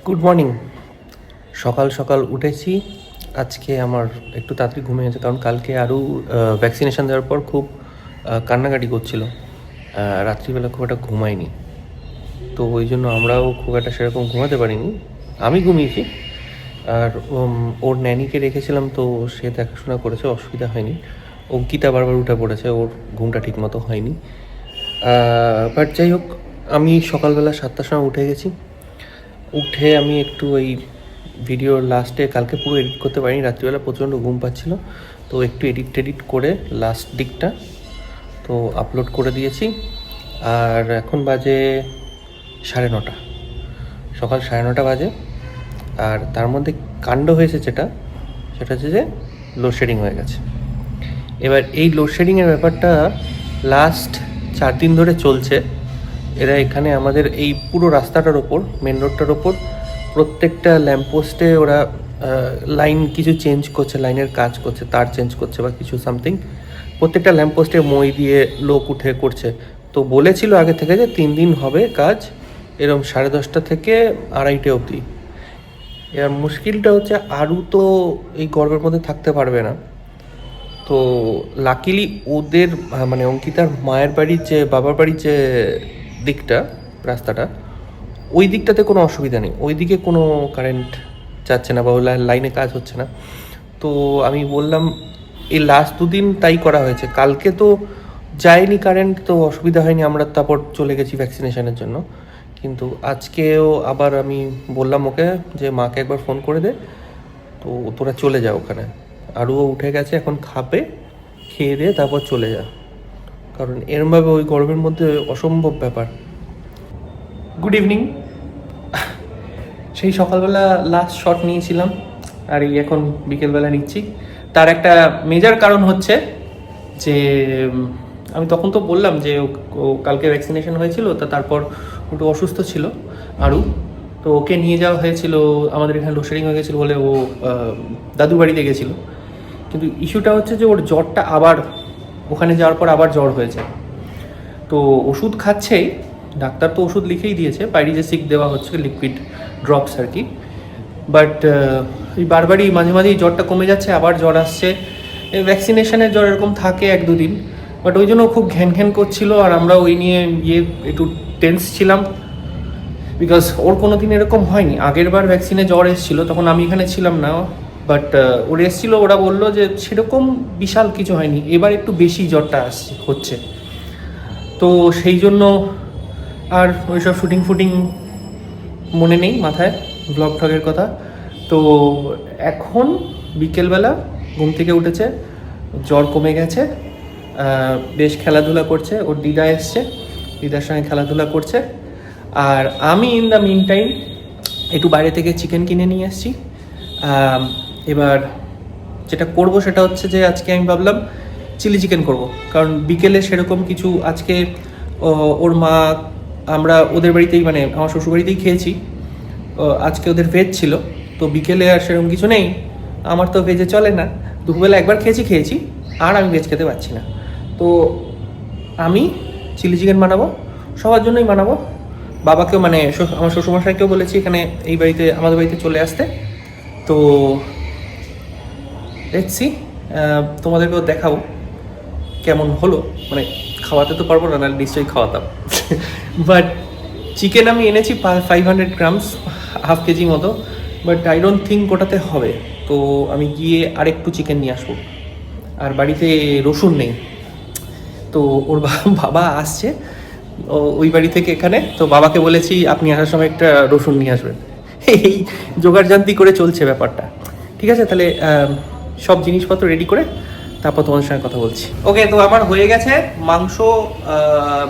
Good morning. সকাল সকাল উঠেছি। আজকে আমার একটু তাড়াতাড়ি ঘুমিয়ে গেছে, কারণ কালকে আরও ভ্যাকসিনেশন দেওয়ার পর খুব কান্নাকাটি করছিল। রাত্রিবেলা খুব একটা ঘুমায়নি, তো ওই জন্য আমরাও খুব একটা সেরকম ঘুমাতে পারিনি। আমি ঘুমিয়েছি, আর ওর ন্যানিকে রেখেছিলাম, তো সে দেখাশোনা করেছে, অসুবিধা হয়নি। অঙ্কিতা বারবার উঠে পড়েছে, ওর ঘুমটা ঠিক মতো হয়নি। বাট যাই হোক, আমি সকালবেলা 7টার সময় উঠে গেছি। উঠে আমি একটু ওই ভিডিওর লাস্টে, কালকে পুরো এডিট করতে পারিনি, রাত্রিবেলা প্রচণ্ড ঘুম পাচ্ছিল, তো একটু এডিট করে লাস্ট দিকটা তো আপলোড করে দিয়েছি। আর এখন বাজে 9:30, সকাল 9:30 বাজে। আর তার মধ্যে কাণ্ড হয়েছে সেটা হচ্ছে যে লোডশেডিং হয়ে গেছে। এবার এই লোডশেডিংয়ের ব্যাপারটা লাস্ট 4 দিন ধরে চলছে। এরা এখানে আমাদের এই পুরো রাস্তাটার ওপর, মেন রোডটার ওপর প্রত্যেকটা ল্যাম্পপোস্টে ওরা লাইন কিছু চেঞ্জ করছে, লাইনের কাজ করছে, তার চেঞ্জ করছে বা কিছু সামথিং। প্রত্যেকটা ল্যাম্পপোস্টে মই দিয়ে লোক উঠে করছে। তো বলেছিল আগে থেকে যে 3 দিন হবে কাজ, এরকম 10:30 থেকে 2:30 অবধি। এবার মুশকিলটা হচ্ছে আরও তো এই গরমের মধ্যে থাকতে পারবে না। তো লাকিলি ওদের মানে অঙ্কিতার মায়ের বাড়ির যে, বাবার বাড়ির যে দিকটা, রাস্তাটা, ওই দিকটাতে কোনো অসুবিধা নেই, ওই দিকে কোনো কারেন্ট যাচ্ছে না বা ওই লাইনে কাজ হচ্ছে না। তো আমি বললাম, এই লাস্ট 2 দিন তাই করা হয়েছে। কালকে তো যায়নি কারেন্ট, তো অসুবিধা হয়নি, আমরা তারপর চলে গেছি ভ্যাকসিনেশনের জন্য। কিন্তু আজকেও আবার আমি বললাম ওকে যে মাকে একবার ফোন করে দে, তো তোরা চলে যা ওখানে। আরও উঠে গেছে, এখন খাবে, খেয়ে দিয়ে তারপর চলে যা, কারণ এরমভাবে ওই গরমের মধ্যে অসম্ভব ব্যাপার। Good evening. সেই সকালবেলা লাস্ট শট নিয়েছিলাম, আর এই এখন বিকেলবেলা নিচ্ছি। তার একটা মেজর কারণ হচ্ছে যে আমি তখন তো বললাম যে ও কালকে ভ্যাকসিনেশন হয়েছিল, তারপর একটু অসুস্থ ছিল আরও, তো ওকে নিয়ে যাওয়া হয়েছিল। আমাদের এখানে লোডশেডিং হয়ে গেছিলো বলে ও দাদু বাড়িতে গেছিলো। কিন্তু ইস্যুটা হচ্ছে যে ওর জ্বরটা আবার, ওখানে যাওয়ার পর আবার জ্বর হয়েছে। তো ওষুধ খাচ্ছেই, ডাক্তার তো ওষুধ লিখেই দিয়েছে, পাইরিজেসিক দেওয়া হচ্ছে, লিকুইড ড্রপস আর কি। বাট এই বারবারই মাঝে মাঝেই জ্বরটা কমে যাচ্ছে, আবার জ্বর আসছে। ভ্যাকসিনেশনের জ্বর এরকম থাকে 1-2 দিন, বাট ওই জন্য খুব ঘ্যান করছিল। আর আমরা ওই নিয়ে একটু টেন্স ছিলাম, বিকজ ওর কোনো দিন এরকম হয়নি। আগের বার ভ্যাকসিনে জ্বর এসেছিলো, তখন আমি এখানে ছিলাম না, বাট ওর এসেছিলো, ওরা বললো যে সেরকম বিশাল কিছু হয়নি, এবার একটু বেশি জ্বরটা হচ্ছে। তো সেই জন্য আর ওইসব শুটিং মনে নেই মাথায়, ব্লগ ঠগের কথা। তো এখন বিকেলবেলা ঘুম থেকে উঠেছে, জ্বর কমে গেছে, বেশ খেলাধুলা করছে, ওর দিদা এসছে, দিদার সঙ্গে খেলাধুলা করছে। আর আমি ইন দ্য মিন টাইম একটু বাইরে থেকে চিকেন কিনে নিয়ে এসেছি। এবার যেটা করব সেটা হচ্ছে যে আজকে আমি ভাবলাম চিলি চিকেন করব, কারণ বিকেলে সেরকম কিছু আজকে ওর মা, আমরা ওদের বাড়িতেই, মানে আমার শ্বশুরবাড়িতেই খেয়েছি। আজকে ওদের ভেজ ছিল, তো বিকেলে আর সেরকম কিছু নেই। আমার তো ভেজে চলে না, দুপুরবেলা একবার খেয়েছি, আর আমি ভেজ খেতে পারছি না। তো আমি চিলি চিকেন বানাবো, সবার জন্যই বানাবো। বাবাকেও, মানে আমার শ্বশুরমশাইকেও বলেছি এখানে এই বাড়িতে, আমাদের বাড়িতে চলে আসতে। তো দেখছি, তোমাদেরকেও দেখাবো কেমন হলো। মানে খাওয়াতে তো পারবো না, না নিশ্চয়ই খাওয়াতাম। বাট চিকেন আমি এনেছি 500 গ্রামস, হাফ কেজি মতো, বাট আই ডোন্ট থিঙ্ক ওটাতে হবে। তো আমি গিয়ে আরেকটু চিকেন নিয়ে আসবো। আর বাড়িতে রসুন নেই, তো ওর বাবা আসছে ওই বাড়ি থেকে এখানে, তো বাবাকে বলেছি আপনি আসার সময় একটা রসুন নিয়ে আসবেন। এই জোগাড়যন্ত্রী করে চলছে ব্যাপারটা। ঠিক আছে, তাহলে সব জিনিসপত্র রেডি করে তারপর তোমাদের সঙ্গে কথা বলছি। ওকে, তো আমার হয়ে গেছে মাংস,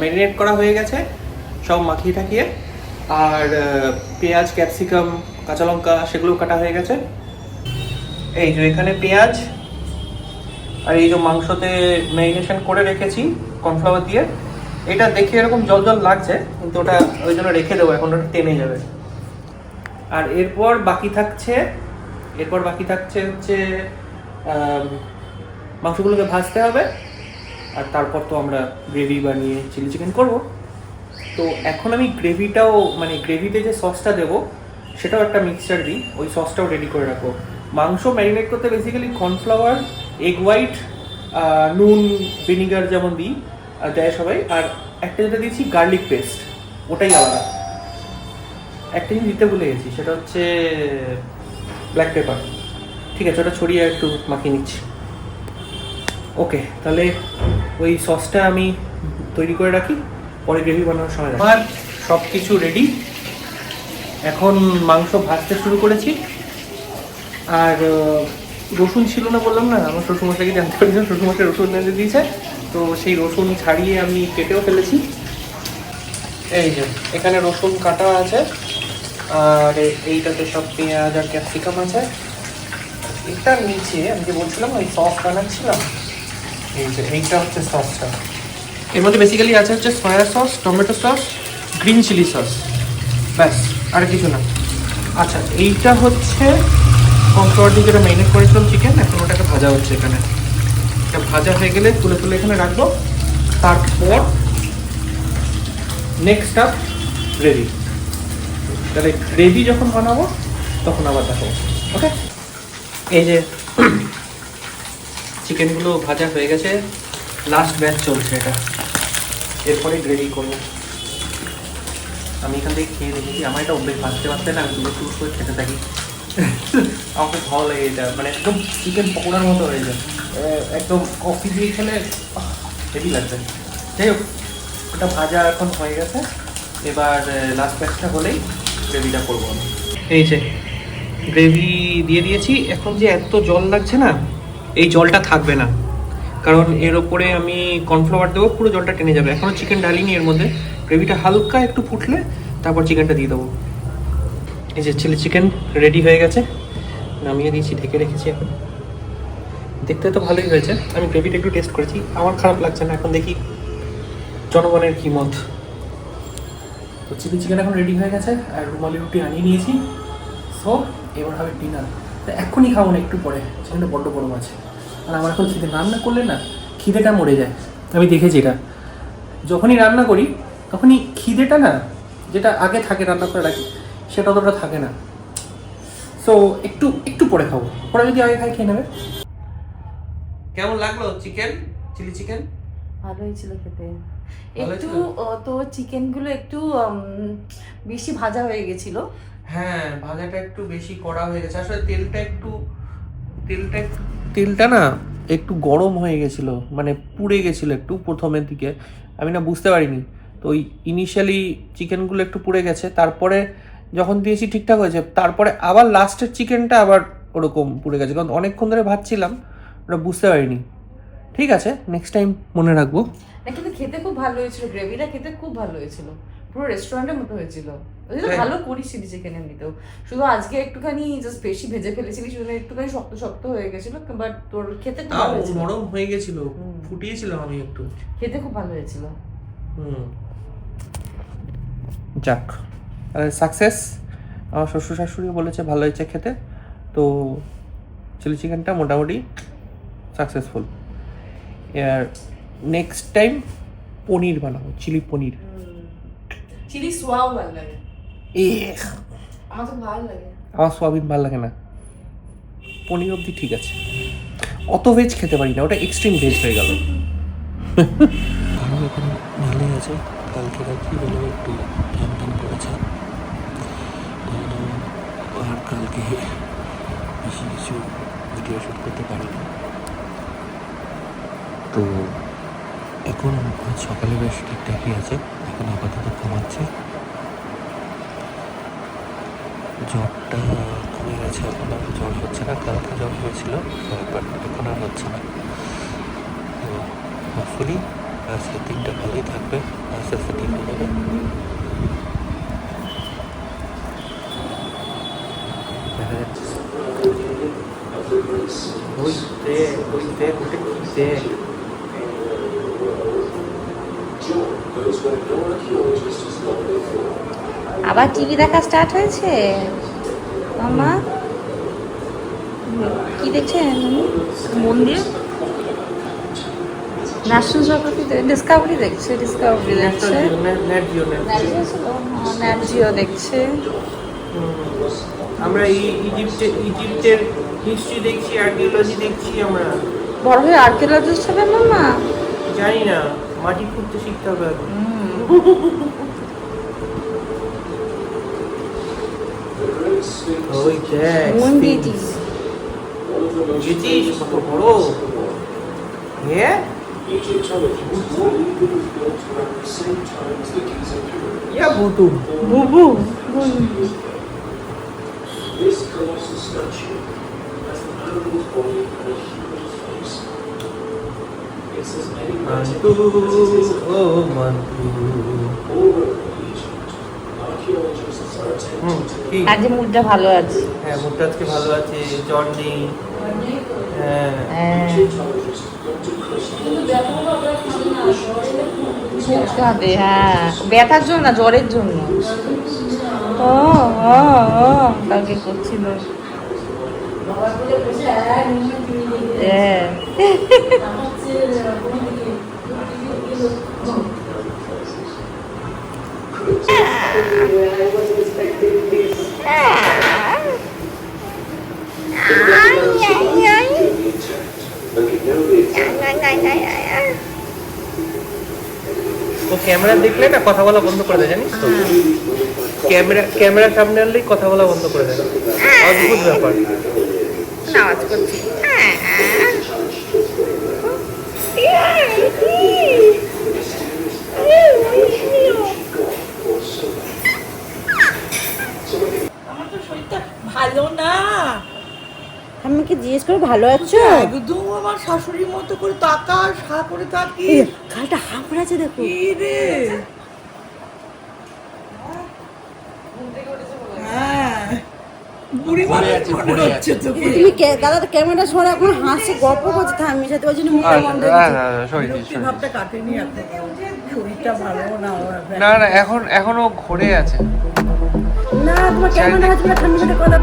ম্যারিনেট করা হয়ে গেছে সব মাখিয়ে ঠাকিয়ে। আর পেঁয়াজ, ক্যাপসিকাম, কাঁচা লঙ্কা সেগুলো কাটা হয়ে গেছে। এই যে এখানে পেঁয়াজ, আর এই যে মাংসতে ম্যারিনেশন করে রেখেছি কর্নফ্লাওয়ার দিয়ে। এটা দেখে এরকম জল জল লাগছে, কিন্তু ওটা ওই জন্য রেখে দেবো, এখন ওটা টেনে যাবে। আর এরপর বাকি থাকছে হচ্ছে মাংসগুলোকে ভাজতে হবে, আর তারপর তো আমরা গ্রেভি বানিয়ে চিলি চিকেন করব। তো এখন আমি গ্রেভিটাও, মানে গ্রেভিতে যে সসটা দেবো সেটাও একটা মিক্সচার দিই, ওই সসটাও রেডি করে রাখবো। মাংস ম্যারিনেট করতে বেসিক্যালি কর্নফ্লাওয়ার, এগ হোয়াইট, নুন, ভিনিগার যেমন দিই দেয় সবাই, আর একটা যেটা দিয়েছি গার্লিক পেস্ট, ওটাই আলাদা। একটা জিনিস দিতে ভুলে গেছি, সেটা হচ্ছে ব্ল্যাক পেপার। ঠিক আছে, ওটা ছড়িয়ে একটু মাখিয়ে নিচ্ছি। ওকে, তাহলে ওই সসটা আমি তৈরি করে রাখি, পরে গ্রেভি বানানোর সময় রাখি। আমার সব কিছু রেডি, এখন মাংস ভাজতে শুরু করেছি। আর রসুন ছিল না বললাম না, আমার শ্বশুরমশাইকে জানতে পারছিলাম, শ্বশুরমশাই রসুন এনে দিয়েছে, তো সেই রসুন ছাড়িয়ে আমি কেটেও ফেলেছি। এই যে এখানে রসুন কাটা আছে, আর এইটাতে সব পেঁয়াজ আর ক্যাপসিকাম আছে। এটার নিচে আমি যে বলছিলাম ওই সস বানাচ্ছিলাম, এই যে এইটা হচ্ছে সসটা। এর মধ্যে বেসিক্যালি আছে হচ্ছে soya sauce, tomato sauce, green chilli sauce, ব্যাস, আর কিছু না। আচ্ছা, এইটা হচ্ছে কর্নফ্লাওয়ার দিয়ে যেটা ম্যারিনেট করেছিলাম চিকেন, এখন ওটাকে ভাজা হচ্ছে এখানে। এটা ভাজা হয়ে গেলে তুলে তুলে এখানে রাখবো। তারপর নেক্সট স্টেপ গ্রেভি। তাহলে গ্রেভি যখন বানাবো তখন আবার দেখাবো। ওকে, এই যে চিকেনগুলো ভাজা হয়ে গেছে, লাস্ট ব্যাচ চলছে এটা, এরপরে গ্রেভি করবো। আমি এখান থেকে খেয়ে দেখেছি, আমার এটা অভ্যেস, ভাজতে ভাজতে না আমি দুটো টুস করে খেতে থাকি। আমার খুব ভালো লাগে এটা, মানে একদম চিকেন পকোড়ার মতো হয়ে যায়, একদম কফি দিয়ে খেলে হেভি লাগবে। যাই হোক, ওটা ভাজা এখন হয়ে গেছে, এবার লাস্ট ব্যাচটা হলেই গ্রেভিটা করবো আমি। এই যে গ্রেভি দিয়ে দিয়েছি, এখন যে এত জল লাগছে না, এই জলটা থাকবে না, কারণ এর ওপরে আমি কর্নফ্লাওয়ার দেবো, পুরো জলটা টেনে যাবে। এখনও চিকেন ডালিনি এর মধ্যে, গ্রেভিটা হালকা একটু ফুটলে তারপর চিকেনটা দিয়ে দেবো। এই যে চিলি চিকেন রেডি হয়ে গেছে, নামিয়ে দিয়েছি, ঢেকে রেখেছি। এখন দেখতে তো ভালোই হয়েছে, আমি গ্রেভিটা একটু টেস্ট করেছি, আমার খারাপ লাগছে না। এখন দেখি জনগণের কী মত। তো চিলি চিকেন এখন রেডি হয়ে গেছে, আর রুমালি রুটি আনিয়ে নিয়েছি। সো এবার হবে ডিনার। তো এক্ষুনি খাবো না, একটু পরে, চিকেনটা বড্ড গরম আছে। আর আমার এখন খিদে, রান্না করলে না খিদেটা মরে যায়, আমি দেখেছি এটা। যখনই রান্না করি তখনই খিদেটা না, যেটা আগে থাকে রান্না করে রাখি, সেটা অতটা থাকে না। সো একটু একটু পরে খাবো, পরে যদি আগে খাই খেয়ে নেবে। কেমন লাগলো চিকেন, চিলি চিকেন? ভালো হয়েছিল খেতে। একটু তো চিকেনগুলো একটু বেশি ভাজা হয়ে গেছিল। হ্যাঁ, ভাজাটা একটু বেশি করা হয়ে গেছে, আসলে তেলটা না একটু গরম হয়ে গেছিলো, মানে পুড়ে গেছিলো একটু প্রথমের দিকে, আমি না বুঝতে পারিনি। তো ওই ইনিশিয়ালি চিকেনগুলো একটু পুড়ে গেছে, তারপরে যখন দিয়েছি ঠিকঠাক হয়েছে, তারপরে আবার লাস্টের চিকেনটা আবার ওরকম পুড়ে গেছে, কারণ অনেকক্ষণ ধরে ভাজছিলাম, ওটা বুঝতে পারিনি। ঠিক আছে, নেক্সট টাইম মনে রাখবো। না কিন্তু খেতে খুব ভালো হয়েছিল, গ্রেভিটা খেতে খুব ভালো হয়েছিল, পুরো রেস্টুরেন্টের মতো হয়েছিল। ওই তো ভালো করিস চিলি চিকেন এমনিতেও, শুধু আজকে একটুখানি জাস্ট বেশি ভেজে ফেলেছিলি, শুধু একটুখানি শক্ত শক্ত হয়ে গেছিল, বাট তোর খেতে খুব ভালো হয়েছিল, নরম হয়ে গেছিল, ফুটিয়েছিলাম আমি একটু, খেতে খুব ভালো হয়েছিল। যাক, সাকসেস। আমার শ্বশুর শাশুড়ি বলেছে ভালো হয়েছে খেতে, তো চিলি চিকেনটা মোটামুটি সাকসেসফুল। আর নেক্সট টাইম পনির বানাবো, চিলি পনির। চিলি সোয়াও ভালো লাগে, আমার তো ভালো লাগে। আমার সোয়াবিন ভালো লাগে না, পনির অবধি ঠিক আছে, অত ভেজ খেতে পারি না, ওটা এক্সট্রিম ভেজ হয়ে গেল। ভালো এখানে ভালোই আছে, কালকে রাত্রি হলেও একটু টান টান করেছে, আর কালকে বেশি কিছু ভিডিও শ্যুট করতে পারিনি। তো এখন সকালে বেশ ঠিকঠাকই আছে, এখন আপাতত কমাচ্ছে, জ্বরটা কমে গেছে, এখন আর জ্বর হচ্ছে না। কালকে জ্বর হয়েছিল, বাট এখন আর হচ্ছে না। তো হোপফুলি আজকের দিনটা ভালোই থাকবে, আস্তে আস্তে ঠিক হয়ে যাবে। দেখা যাচ্ছে আবার টিভি দেখা স্টার্ট হয়েছে মামা, কি দেখছেন মন দিয়ে? ন্যাশনাল জিওগ্রাফি, ডিসকাভারি দেখছে, ন্যাট জিও দেখছে। আমরা ইজিপ্টের হিস্ট্রি দেখছি, আর্কিওলজি দেখছি আমরা। বড় হয়ে আর্কিওলজিস্ট হবে মামা? জানি না, মাটি খুঁড়তে শিখতে হবে আগে। ওই দেখ, মন্দির। গেছিস কত বড়? হ্যাঁ, ইয়া বুতু বুবু। This colossal statue has the animal's body and a human face. It's as enigmatic Montu, as it is O Montu. all over Egypt. Archaeologists are attempting to কি? আজ মুডটা ভালো আছে। হ্যাঁ, মুখটা আজকে ভালো আছে, জ্বর নেই। হ্যাঁ, Egyptologist Dr. Chris হ্যাঁ, ব্যথার জন্য না, জ্বরের জন্য। কালকে করছিল। হ্যাঁ। ও ক্যামেরা দেখলে না কথা বলা বন্ধ করে দেয়, জানিস তো? ক্যামেরা সামনে আনলেই কথা বলা বন্ধ করে দেয়। অদ্ভুত ব্যাপার। আওয়াজ করছি। আমার তো শরীরটা ভালো না। আমাকে জিজ্ঞেস করে ভালো আছো? একদম আমার শাশুড়ির মতো করে তাকাস, হা করে তাকি। খালটা হা করে আছে দেখো। কি রে? হ্যাঁ, বুড়ি মানুষ মনে হচ্ছে তো। তুমি দাদা ক্যামেরা সরা এখন হাসছে গল্প করছে থামি সাথে ওই জন্য মুখটা বন্ধ হয়েছে। বিরক্তি ভাবটা কাটেনি এখন। শরীরটা ভালো না আমার। না না, এখনো ঘোরে আছে। না তোমার ক্যামেরা আছে থামি সাথে কথা